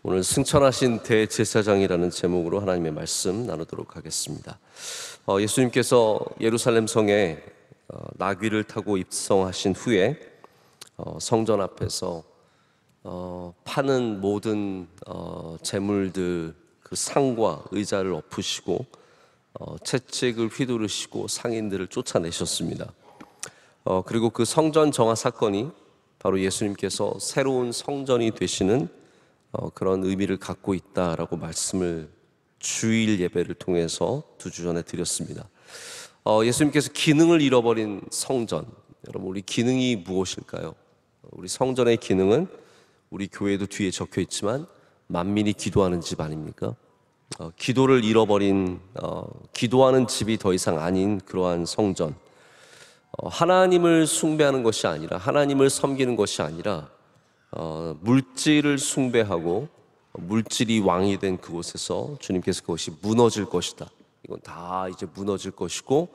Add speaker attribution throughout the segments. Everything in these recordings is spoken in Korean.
Speaker 1: 오늘 승천하신 대제사장이라는 제목으로 하나님의 말씀 나누도록 하겠습니다. 예수님께서 예루살렘 성에 나귀를 타고 입성하신 후에 성전 앞에서 파는 모든 재물들, 그 상과 의자를 엎으시고 채찍을 휘두르시고 상인들을 쫓아내셨습니다. 그리고 그 성전 정화 사건이 바로 예수님께서 새로운 성전이 되시는 그런 의미를 갖고 있다라고 말씀을 주일 예배를 통해서 2주 전에 드렸습니다. 예수님께서 기능을 잃어버린 성전, 여러분 우리 기능이 무엇일까요? 우리 성전의 기능은 우리 교회도 뒤에 적혀 있지만 만민이 기도하는 집 아닙니까? 기도를 잃어버린 기도하는 집이 더 이상 아닌 그러한 성전, 하나님을 숭배하는 것이 아니라, 하나님을 섬기는 것이 아니라 물질을 숭배하고 물질이 왕이 된 그곳에서 주님께서 그것이 무너질 것이다, 이건 다 이제 무너질 것이고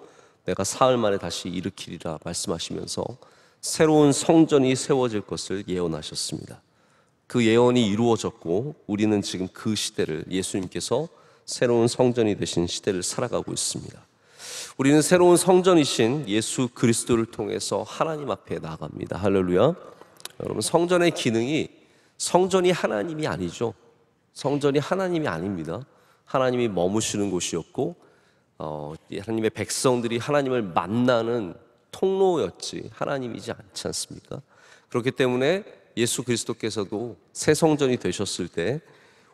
Speaker 1: 내가 사흘 만에 다시 일으키리라 말씀하시면서 새로운 성전이 세워질 것을 예언하셨습니다. 그 예언이 이루어졌고 우리는 지금 그 시대를, 예수님께서 새로운 성전이 되신 시대를 살아가고 있습니다. 우리는 새로운 성전이신 예수 그리스도를 통해서 하나님 앞에 나아갑니다. 할렐루야. 여러분, 성전의 기능이, 성전이 하나님이 아니죠. 성전이 하나님이 아닙니다. 하나님이 머무시는 곳이었고 하나님의 백성들이 하나님을 만나는 통로였지 하나님이지 않지 않습니까? 그렇기 때문에 예수 그리스도께서도 새 성전이 되셨을 때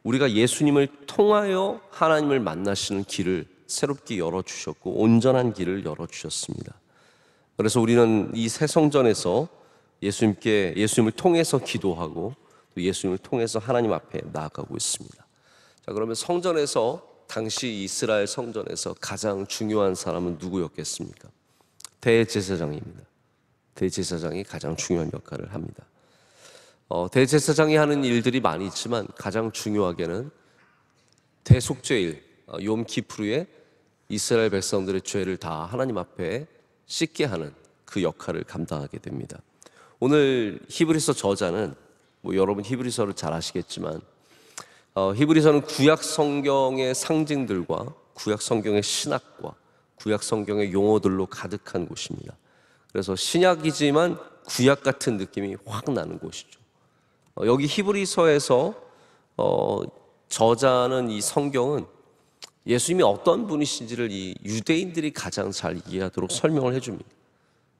Speaker 1: 우리가 예수님을 통하여 하나님을 만나시는 길을 새롭게 열어주셨고 온전한 길을 열어주셨습니다. 그래서 우리는 이 새 성전에서 예수님을 통해서 기도하고 또 예수님을 통해서 하나님 앞에 나아가고 있습니다. 자, 그러면 성전에서, 당시 이스라엘 성전에서 가장 중요한 사람은 누구였겠습니까? 대제사장입니다. 대제사장이 가장 중요한 역할을 합니다. 대제사장이 하는 일들이 많이 있지만 가장 중요하게는 대속죄일 욤키프루에 이스라엘 백성들의 죄를 다 하나님 앞에 씻게 하는 그 역할을 감당하게 됩니다. 오늘 히브리서 저자는 여러분 히브리서를 잘 아시겠지만 히브리서는 구약 성경의 상징들과 구약 성경의 신학과 구약 성경의 용어들로 가득한 곳입니다. 그래서 신약이지만 구약 같은 느낌이 확 나는 곳이죠. 여기 히브리서에서 저자는, 이 성경은 예수님이 어떤 분이신지를 이 유대인들이 가장 잘 이해하도록 설명을 해줍니다.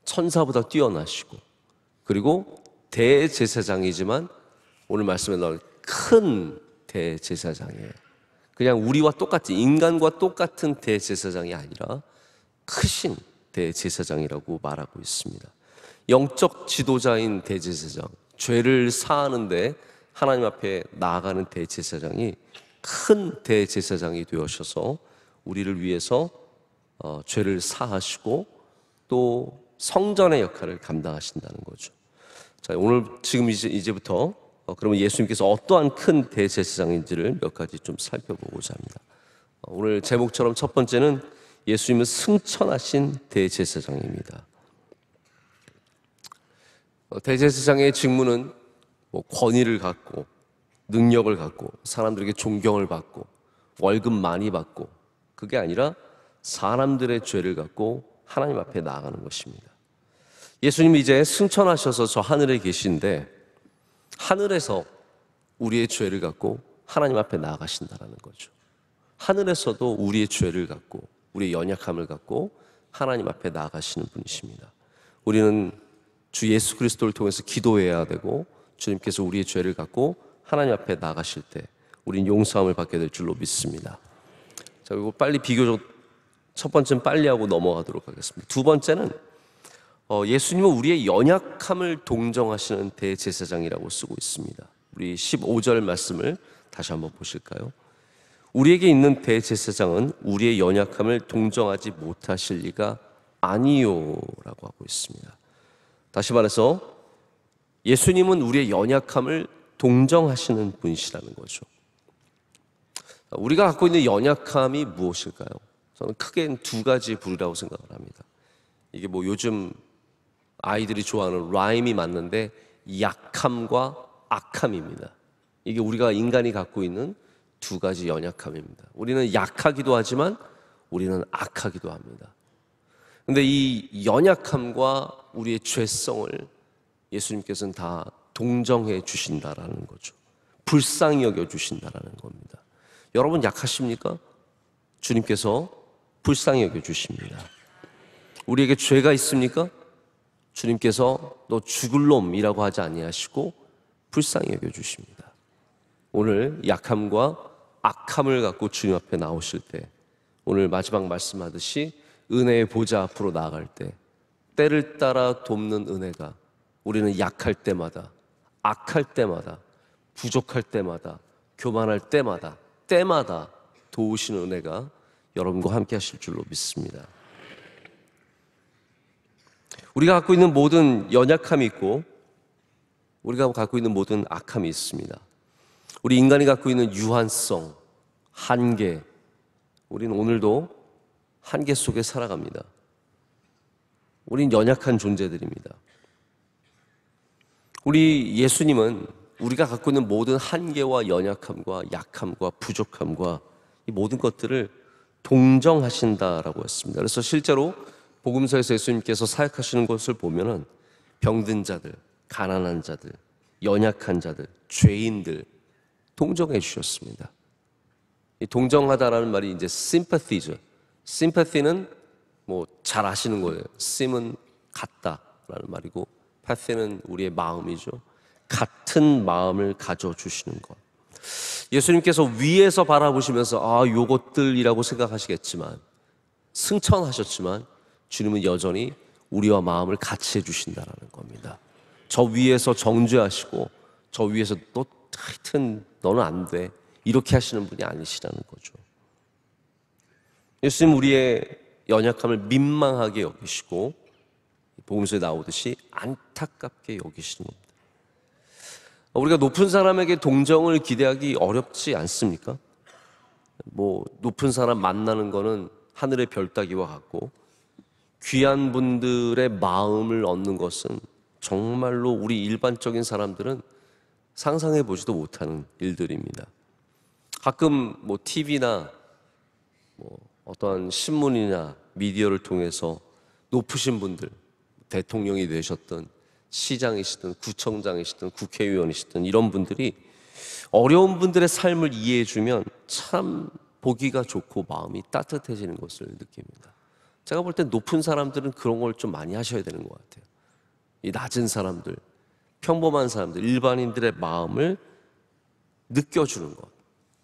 Speaker 1: 천사보다 뛰어나시고, 그리고 대제사장이지만 오늘 말씀에 나올 큰 대제사장이에요. 그냥 우리와 똑같이, 인간과 똑같은 대제사장이 아니라 크신 대제사장이라고 말하고 있습니다. 영적 지도자인 대제사장, 죄를 사하는데 하나님 앞에 나아가는 대제사장이 큰 대제사장이 되어셔서 우리를 위해서 죄를 사하시고 또 성전의 역할을 감당하신다는 거죠. 자, 오늘 지금 이제부터 그러면 예수님께서 어떠한 큰 대제사장인지를 몇 가지 좀 살펴보고자 합니다. 오늘 제목처럼 첫 번째는 예수님은 승천하신 대제사장입니다. 대제사장의 직무는 권위를 갖고 능력을 갖고 사람들에게 존경을 받고 월급 많이 받고, 그게 아니라 사람들의 죄를 갖고 하나님 앞에 나아가는 것입니다. 예수님이 이제 승천하셔서 저 하늘에 계신데 하늘에서 우리의 죄를 갖고 하나님 앞에 나아가신다는 거죠. 하늘에서도 우리의 죄를 갖고 우리의 연약함을 갖고 하나님 앞에 나아가시는 분이십니다. 우리는 주 예수 그리스도를 통해서 기도해야 되고 주님께서 우리의 죄를 갖고 하나님 앞에 나가실 때 우린 용서함을 받게 될 줄로 믿습니다. 자, 그리고 빨리 비교적 첫 번째는 빨리 하고 넘어가도록 하겠습니다. 두 번째는 예수님은 우리의 연약함을 동정하시는 대제사장이라고 쓰고 있습니다. 우리 15절 말씀을 다시 한번 보실까요? 우리에게 있는 대제사장은 우리의 연약함을 동정하지 못하실 리가 아니요 라고 하고 있습니다. 다시 말해서 예수님은 우리의 연약함을 동정하시는 분이시라는 거죠. 우리가 갖고 있는 연약함이 무엇일까요? 저는 크게 두 가지 부류라고 생각을 합니다. 이게 요즘 아이들이 좋아하는 라임이 맞는데 약함과 악함입니다. 이게 우리가 인간이 갖고 있는 두 가지 연약함입니다. 우리는 약하기도 하지만 우리는 악하기도 합니다. 근데 이 연약함과 우리의 죄성을 예수님께서는 다 동정해 주신다라는 거죠. 불쌍히 여겨 주신다라는 겁니다. 여러분 약하십니까? 주님께서 불쌍히 여겨 주십니다. 우리에게 죄가 있습니까? 주님께서 너 죽을 놈이라고 하지 아니하시고 불쌍히 여겨 주십니다. 오늘 약함과 악함을 갖고 주님 앞에 나오실 때, 오늘 마지막 말씀하듯이 은혜의 보좌 앞으로 나아갈 때 때를 따라 돕는 은혜가 우리는 약할 때마다, 악할 때마다, 부족할 때마다, 교만할 때마다 도우시는 은혜가 여러분과 함께 하실 줄로 믿습니다. 우리가 갖고 있는 모든 연약함이 있고 우리가 갖고 있는 모든 악함이 있습니다. 우리 인간이 갖고 있는 유한성, 한계, 우리는 오늘도 한계 속에 살아갑니다. 우린 연약한 존재들입니다. 우리 예수님은 우리가 갖고 있는 모든 한계와 연약함과 약함과 부족함과 이 모든 것들을 동정하신다라고 했습니다. 그래서 실제로 복음서에서 예수님께서 사역하시는 것을 보면은 병든 자들, 가난한 자들, 연약한 자들, 죄인들 동정해 주셨습니다. 이 동정하다라는 말이 이제 sympathy죠. sympathy는 뭐 잘 아시는 거예요. sim은 같다라는 말이고 pathy는 우리의 마음이죠. 같은 마음을 가져주시는 것. 예수님께서 위에서 바라보시면서 요것들이라고 생각하시겠지만, 승천하셨지만 주님은 여전히 우리와 마음을 같이 해주신다는 겁니다. 저 위에서 정죄하시고 저 위에서 너 하여튼 너는 안 돼 이렇게 하시는 분이 아니시라는 거죠. 예수님 우리의 연약함을 민망하게 여기시고 복음서에 나오듯이 안타깝게 여기시는 겁니다. 우리가 높은 사람에게 동정을 기대하기 어렵지 않습니까? 뭐 높은 사람 만나는 거는 하늘의 별 따기와 같고, 귀한 분들의 마음을 얻는 것은 정말로 우리 일반적인 사람들은 상상해 보지도 못하는 일들입니다. 가끔 뭐 TV나 뭐 어떠한 신문이나 미디어를 통해서 높으신 분들, 대통령이 되셨던 시장이시든 구청장이시든 국회의원이시든 이런 분들이 어려운 분들의 삶을 이해해 주면 참 보기가 좋고 마음이 따뜻해지는 것을 느낍니다. 제가 볼 때 높은 사람들은 그런 걸 좀 많이 하셔야 되는 것 같아요. 이 낮은 사람들, 평범한 사람들, 일반인들의 마음을 느껴주는 것,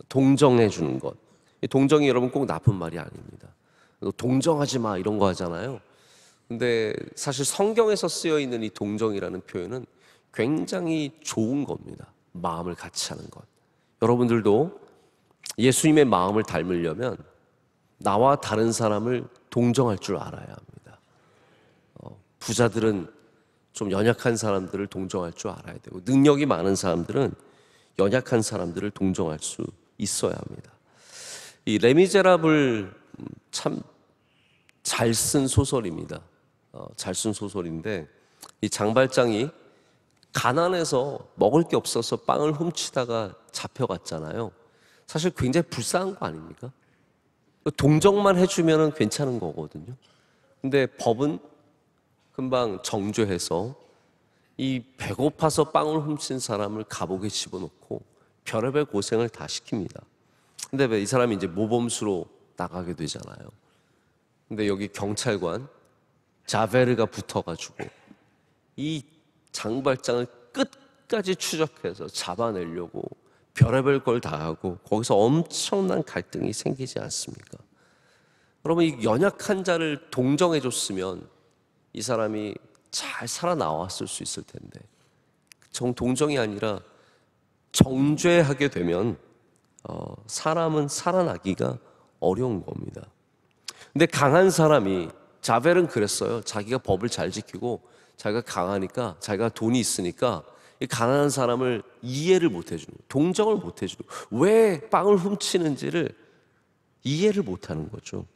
Speaker 1: 동정해 주는 것. 이 동정이 여러분 꼭 나쁜 말이 아닙니다. 동정하지 마 이런 거 하잖아요. 근데 사실 성경에서 쓰여 있는 이 동정이라는 표현은 굉장히 좋은 겁니다. 마음을 같이 하는 것. 여러분들도 예수님의 마음을 닮으려면 나와 다른 사람을 동정할 줄 알아야 합니다. 부자들은 좀 연약한 사람들을 동정할 줄 알아야 되고, 능력이 많은 사람들은 연약한 사람들을 동정할 수 있어야 합니다. 이 레미제라블 참 잘 쓴 소설입니다. 잘 쓴 소설인데, 이 장발장이 가난해서 먹을 게 없어서 빵을 훔치다가 잡혀갔잖아요. 사실 굉장히 불쌍한 거 아닙니까? 동정만 해주면 괜찮은 거거든요. 근데 법은 금방 정죄해서 이 배고파서 빵을 훔친 사람을 감옥에 집어넣고 별의별 고생을 다 시킵니다. 근데 왜 이 사람이 이제 모범수로 나가게 되잖아요. 근데 여기 경찰관 자베르가 붙어가지고 이 장발장을 끝까지 추적해서 잡아내려고 별의별 걸 다 하고 거기서 엄청난 갈등이 생기지 않습니까? 여러분, 이 연약한 자를 동정해 줬으면 이 사람이 잘 살아나왔을 수 있을 텐데, 동정이 아니라 정죄하게 되면 사람은 살아나기가 어려운 겁니다. 근데 강한 사람이, 자벨은 그랬어요. 자기가 법을 잘 지키고 자기가 강하니까, 자기가 돈이 있으니까 이 가난한 사람을 이해를 못 해주는, 동정을 못 해주는, 왜 빵을 훔치는지를 이해를 못 하는 거죠.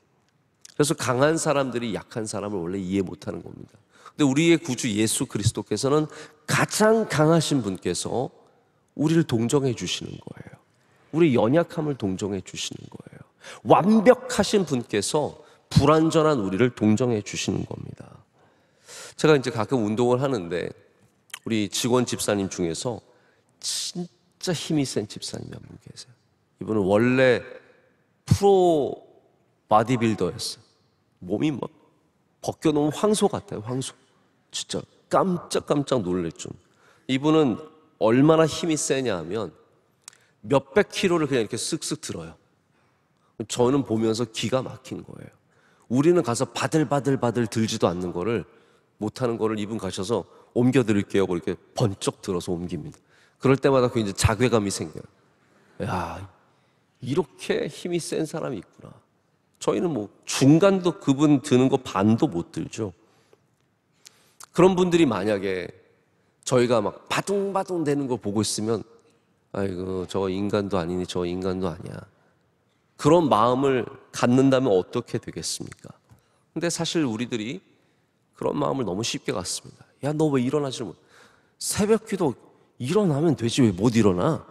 Speaker 1: 그래서 강한 사람들이 약한 사람을 원래 이해 못 하는 겁니다. 근데 우리의 구주 예수 그리스도께서는 가장 강하신 분께서 우리를 동정해 주시는 거예요. 우리 연약함을 동정해 주시는 거예요. 완벽하신 분께서 불완전한 우리를 동정해 주시는 겁니다. 제가 이제 가끔 운동을 하는데 우리 직원 집사님 중에서 진짜 힘이 센 집사님이 한 분 계세요. 이분은 원래 프로 바디빌더였어요. 몸이 막 벗겨놓은 황소 같아요. 황소. 진짜 깜짝깜짝 놀랬죠. 이분은 얼마나 힘이 세냐 하면 몇백 킬로를 그냥 이렇게 쓱쓱 들어요. 저는 보면서 기가 막힌 거예요. 우리는 가서 바들바들 들지도 않는 거를, 못하는 거를 이분 가셔서 옮겨드릴게요. 그렇게 번쩍 들어서 옮깁니다. 그럴 때마다 그 이제 자괴감이 생겨요. 야, 이렇게 힘이 센 사람이 있구나. 저희는 뭐 중간도 그분 드는 거 반도 못 들죠. 그런 분들이 만약에 저희가 막 바둥바둥 되는 거 보고 있으면 아이고 저 인간도 아니니 저 인간도 아니야. 그런 마음을 갖는다면 어떻게 되겠습니까? 근데 사실 우리들이 그런 마음을 너무 쉽게 갖습니다. 야, 너 왜 일어나지 못? 새벽 기도 일어나면 되지 왜 못 일어나?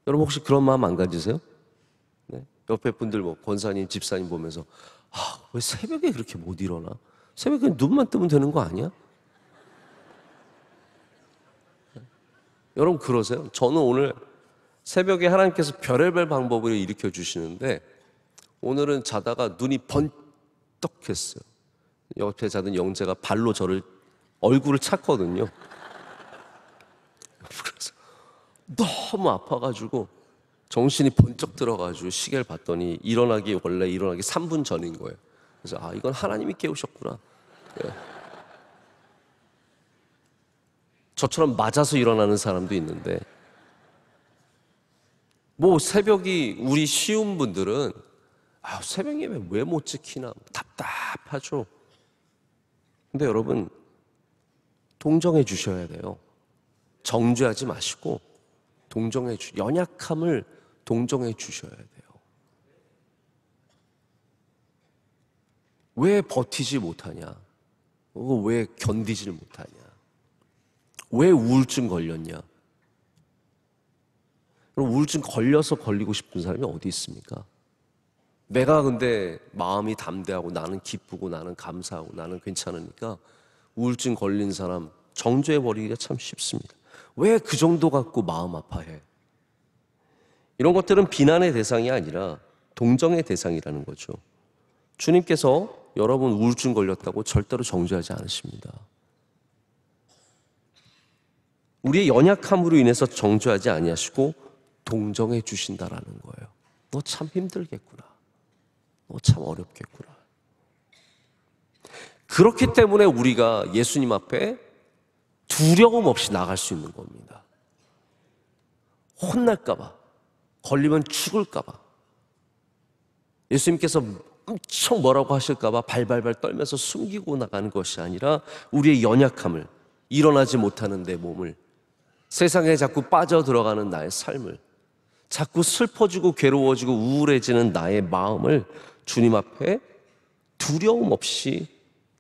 Speaker 1: 여러분 혹시 그런 마음 안 가지세요? 네? 옆에 분들 뭐 권사님, 집사님 보면서 왜 새벽에 그렇게 못 일어나? 새벽에 눈만 뜨면 되는 거 아니야? 네? 여러분 그러세요? 저는 오늘 새벽에 하나님께서 별의별 방법을 일으켜 주시는데 오늘은 자다가 눈이 번떡했어요. 옆에 자던 영재가 발로 저를 얼굴을 찼거든요. 그래서 너무 아파가지고 정신이 번쩍 들어가지고 시계를 봤더니 원래 일어나기 3분 전인 거예요. 그래서 이건 하나님이 깨우셨구나. 네. 저처럼 맞아서 일어나는 사람도 있는데 뭐 새벽이 우리 쉬운 분들은 새벽 예배 왜 못 지키나 답답하죠. 근데 여러분 동정해 주셔야 돼요. 정죄하지 마시고 연약함을 동정해 주셔야 돼요. 왜 버티지 못하냐? 왜 견디질 못하냐? 왜 우울증 걸렸냐? 그럼 우울증 걸려서 걸리고 싶은 사람이 어디 있습니까? 내가 근데 마음이 담대하고 나는 기쁘고 나는 감사하고 나는 괜찮으니까 우울증 걸린 사람 정죄해버리기가 참 쉽습니다. 왜 그 정도 갖고 마음 아파해? 이런 것들은 비난의 대상이 아니라 동정의 대상이라는 거죠. 주님께서 여러분 우울증 걸렸다고 절대로 정죄하지 않으십니다. 우리의 연약함으로 인해서 정죄하지 아니하시고 동정해 주신다라는 거예요. 너 참 힘들겠구나. 너 참 어렵겠구나. 그렇기 때문에 우리가 예수님 앞에 두려움 없이 나갈 수 있는 겁니다. 혼날까봐, 걸리면 죽을까봐, 예수님께서 엄청 뭐라고 하실까봐 발발발 떨면서 숨기고 나가는 것이 아니라 우리의 연약함을, 일어나지 못하는 내 몸을, 세상에 자꾸 빠져들어가는 나의 삶을, 자꾸 슬퍼지고 괴로워지고 우울해지는 나의 마음을 주님 앞에 두려움 없이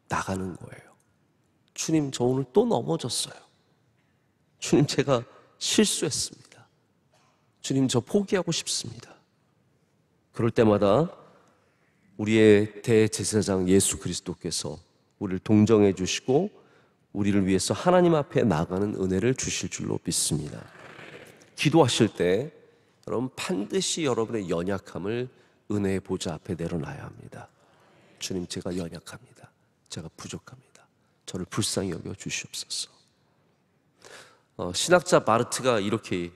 Speaker 1: 나가는 거예요. 주님, 저 오늘 또 넘어졌어요. 주님, 제가 실수했습니다. 주님, 저 포기하고 싶습니다. 그럴 때마다 우리의 대제사장 예수 그리스도께서 우리를 동정해 주시고 우리를 위해서 하나님 앞에 나가는 은혜를 주실 줄로 믿습니다. 기도하실 때 여러분 반드시 여러분의 연약함을 은혜의 보좌 앞에 내려놔야 합니다. 주님, 제가 연약합니다. 제가 부족합니다. 저를 불쌍히 여겨 주시옵소서. 신학자 바르트가 이렇게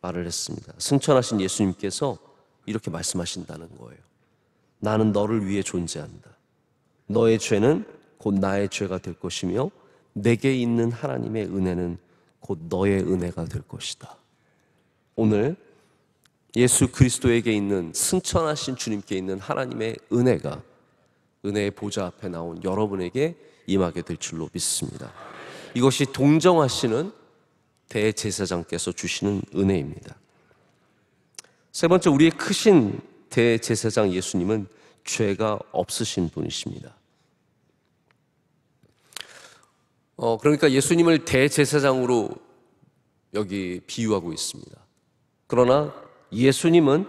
Speaker 1: 말을 했습니다. 승천하신 예수님께서 이렇게 말씀하신다는 거예요. 나는 너를 위해 존재한다. 너의 죄는 곧 나의 죄가 될 것이며 내게 있는 하나님의 은혜는 곧 너의 은혜가 될 것이다. 오늘 예수 그리스도에게 있는, 승천하신 주님께 있는 하나님의 은혜가 은혜의 보좌 앞에 나온 여러분에게 임하게 될 줄로 믿습니다. 이것이 동정하시는 대제사장께서 주시는 은혜입니다. 세 번째, 우리의 크신 대제사장 예수님은 죄가 없으신 분이십니다. 그러니까 예수님을 대제사장으로 여기 비유하고 있습니다. 그러나 예수님은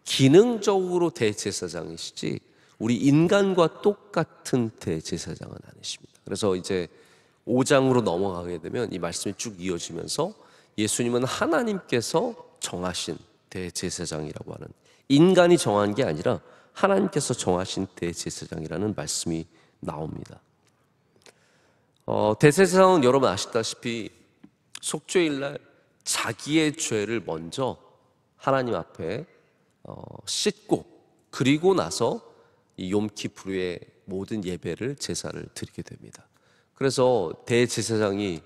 Speaker 1: 기능적으로 대제사장이시지 우리 인간과 똑같은 대제사장은 아니십니다. 그래서 이제 5장으로 넘어가게 되면 이 말씀이 쭉 이어지면서 예수님은 하나님께서 정하신 대제사장이라고 하는, 인간이 정한 게 아니라 하나님께서 정하신 대제사장이라는 말씀이 나옵니다. 대제사장은 여러분 아시다시피 속죄일날 자기의 죄를 먼저 하나님 앞에 씻고, 그리고 나서 이 욤키프루의 모든 예배를, 제사를 드리게 됩니다. 그래서 대제사장이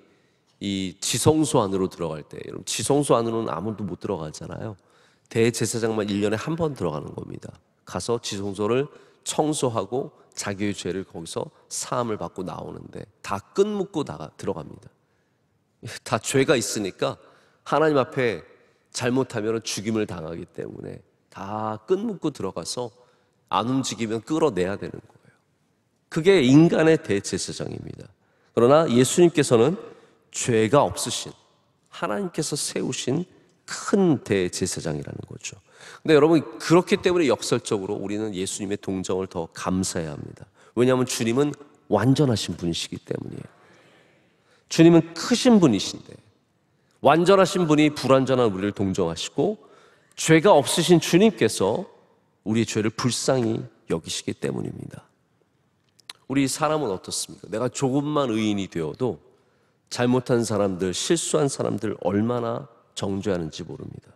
Speaker 1: 이 지성소 안으로 들어갈 때, 여러분 지성소 안으로는 아무도 못 들어가잖아요. 대제사장만 1년에 한 번 들어가는 겁니다. 가서 지성소를 청소하고 자기의 죄를 거기서 사함을 받고 나오는데 다 끈 묶고 들어갑니다. 다 죄가 있으니까 하나님 앞에 잘못하면 죽임을 당하기 때문에 다 끈 묶고 들어가서 안 움직이면 끌어내야 되는 거예요. 그게 인간의 대제사장입니다. 그러나 예수님께서는 죄가 없으신, 하나님께서 세우신 큰 대제사장이라는 거죠. 근데 여러분, 그렇기 때문에 역설적으로 우리는 예수님의 동정을 더 감사해야 합니다. 왜냐하면 주님은 완전하신 분이시기 때문이에요. 주님은 크신 분이신데 완전하신 분이 불완전한 우리를 동정하시고, 죄가 없으신 주님께서 우리의 죄를 불쌍히 여기시기 때문입니다. 우리 사람은 어떻습니까? 내가 조금만 의인이 되어도 잘못한 사람들, 실수한 사람들 얼마나 정죄하는지 모릅니다.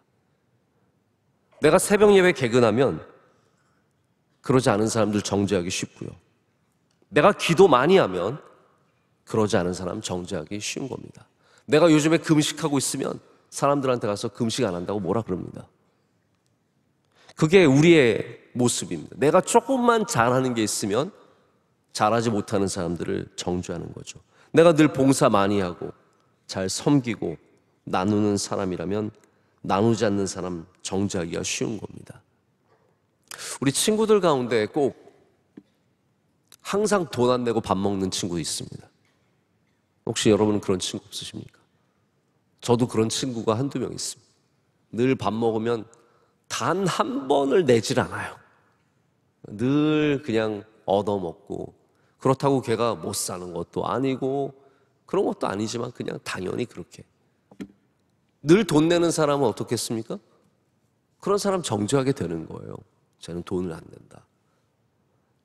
Speaker 1: 내가 새벽 예배 개근하면 그러지 않은 사람들 정죄하기 쉽고요. 내가 기도 많이 하면 그러지 않은 사람 정죄하기 쉬운 겁니다. 내가 요즘에 금식하고 있으면 사람들한테 가서 금식 안 한다고 뭐라 그럽니다. 그게 우리의 모습입니다. 내가 조금만 잘하는 게 있으면 잘하지 못하는 사람들을 정죄하는 거죠. 내가 늘 봉사 많이 하고 잘 섬기고 나누는 사람이라면 나누지 않는 사람 정죄하기가 쉬운 겁니다. 우리 친구들 가운데 꼭 항상 돈 안 내고 밥 먹는 친구 있습니다. 혹시 여러분은 그런 친구 없으십니까? 저도 그런 친구가 한두 명 있습니다. 늘 밥 먹으면 단 한 번을 내질 않아요. 늘 그냥 얻어먹고, 그렇다고 걔가 못 사는 것도 아니고 그런 것도 아니지만 그냥 당연히 그렇게 늘 돈 내는 사람은 어떻겠습니까? 그런 사람 정죄하게 되는 거예요. 쟤는 돈을 안 낸다.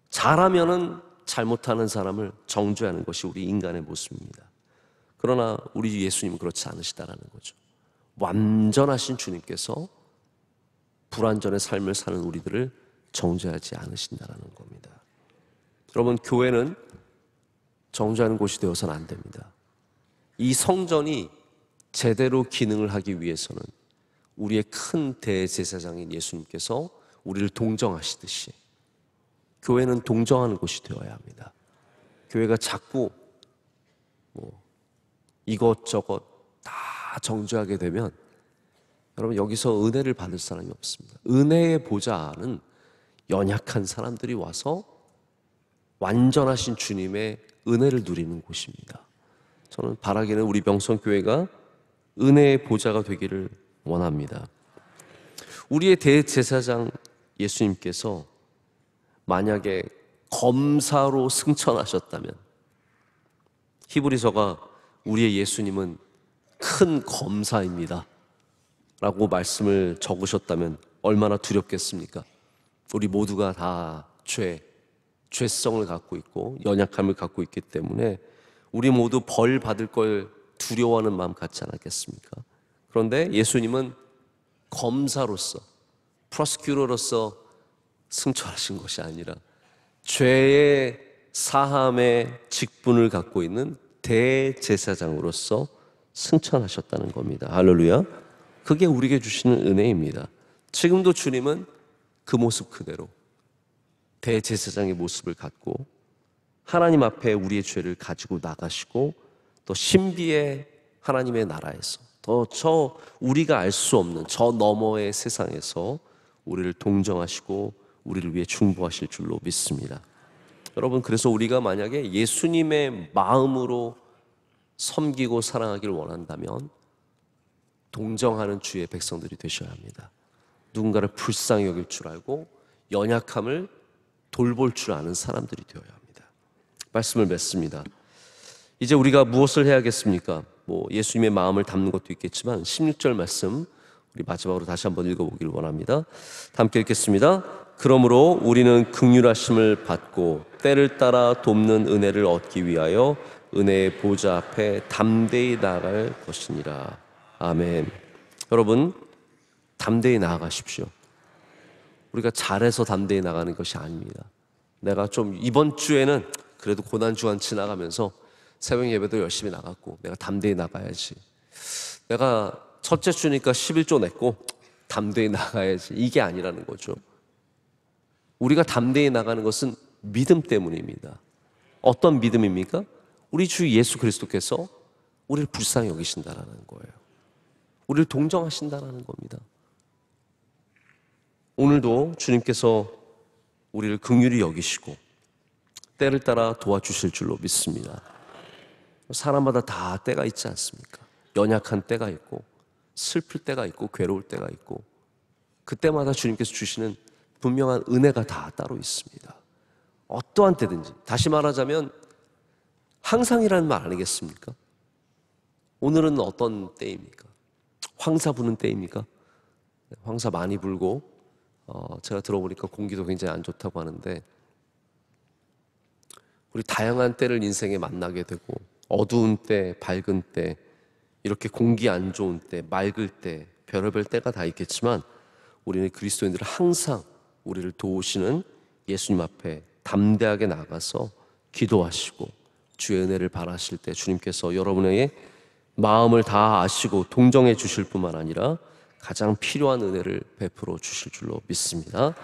Speaker 1: 잘하면은 잘못하는 사람을 정죄하는 것이 우리 인간의 모습입니다. 그러나 우리 예수님은 그렇지 않으시다라는 거죠. 완전하신 주님께서 불완전의 삶을 사는 우리들을 정죄하지 않으신다라는 겁니다. 여러분, 교회는 정죄하는 곳이 되어서는 안 됩니다. 이 성전이 제대로 기능을 하기 위해서는 우리의 큰 대제사장인 예수님께서 우리를 동정하시듯이 교회는 동정하는 곳이 되어야 합니다. 교회가 자꾸 이것저것 다 정죄하게 되면 여러분, 여기서 은혜를 받을 사람이 없습니다. 은혜의 보좌는 연약한 사람들이 와서 완전하신 주님의 은혜를 누리는 곳입니다. 저는 바라기는 우리 명성교회가 은혜의 보좌가 되기를 원합니다. 우리의 대제사장 예수님께서 만약에 검사로 승천하셨다면, 히브리서가 우리의 예수님은 큰 검사입니다 라고 말씀을 적으셨다면 얼마나 두렵겠습니까? 우리 모두가 다 죄성을 갖고 있고 연약함을 갖고 있기 때문에 우리 모두 벌 받을 걸 두려워하는 마음 갖지 않았겠습니까? 그런데 예수님은 검사로서, 프로스큐러로서 승천하신 것이 아니라 죄의 사함의 직분을 갖고 있는 대제사장으로서 승천하셨다는 겁니다. 할렐루야. 그게 우리에게 주시는 은혜입니다. 지금도 주님은 그 모습 그대로 대제사장의 모습을 갖고 하나님 앞에 우리의 죄를 가지고 나가시고, 또 신비의 하나님의 나라에서, 더 우리가 알 수 없는 저 너머의 세상에서 우리를 동정하시고 우리를 위해 중보하실 줄로 믿습니다. 여러분, 그래서 우리가 만약에 예수님의 마음으로 섬기고 사랑하기를 원한다면 동정하는 주의 백성들이 되셔야 합니다. 누군가를 불쌍히 여길 줄 알고 연약함을 돌볼 줄 아는 사람들이 되어야 합니다. 말씀을 맺습니다. 이제 우리가 무엇을 해야겠습니까? 예수님의 마음을 담는 것도 있겠지만 16절 말씀 우리 마지막으로 다시 한번 읽어보기를 원합니다. 함께 읽겠습니다. 그러므로 우리는 긍휼하심을 받고 때를 따라 돕는 은혜를 얻기 위하여 은혜의 보좌 앞에 담대히 나아갈 것이니라. 아멘. 여러분, 담대히 나아가십시오. 우리가 잘해서 담대히 나가는 것이 아닙니다. 내가 좀 이번 주에는 그래도 고난주간 지나가면서 새벽 예배도 열심히 나갔고 내가 담대히 나가야지. 내가 첫째 주니까 11조 냈고 담대히 나가야지. 이게 아니라는 거죠. 우리가 담대히 나가는 것은 믿음 때문입니다. 어떤 믿음입니까? 우리 주 예수 그리스도께서 우리를 불쌍히 여기신다라는 거예요. 우리를 동정하신다라는 겁니다. 오늘도 주님께서 우리를 긍휼히 여기시고 때를 따라 도와주실 줄로 믿습니다. 사람마다 다 때가 있지 않습니까? 연약한 때가 있고 슬플 때가 있고 괴로울 때가 있고 그때마다 주님께서 주시는 분명한 은혜가 다 따로 있습니다. 어떠한 때든지, 다시 말하자면 항상이라는 말 아니겠습니까? 오늘은 어떤 때입니까? 황사 부는 때입니까? 황사 많이 불고 제가 들어보니까 공기도 굉장히 안 좋다고 하는데 우리 다양한 때를 인생에 만나게 되고 어두운 때, 밝은 때, 이렇게 공기 안 좋은 때, 맑을 때, 별의별 때가 다 있겠지만 우리는 그리스도인들은 항상 우리를 도우시는 예수님 앞에 담대하게 나가서 기도하시고 주의 은혜를 바라실 때 주님께서 여러분의 마음을 다 아시고 동정해 주실 뿐만 아니라 가장 필요한 은혜를 베풀어 주실 줄로 믿습니다.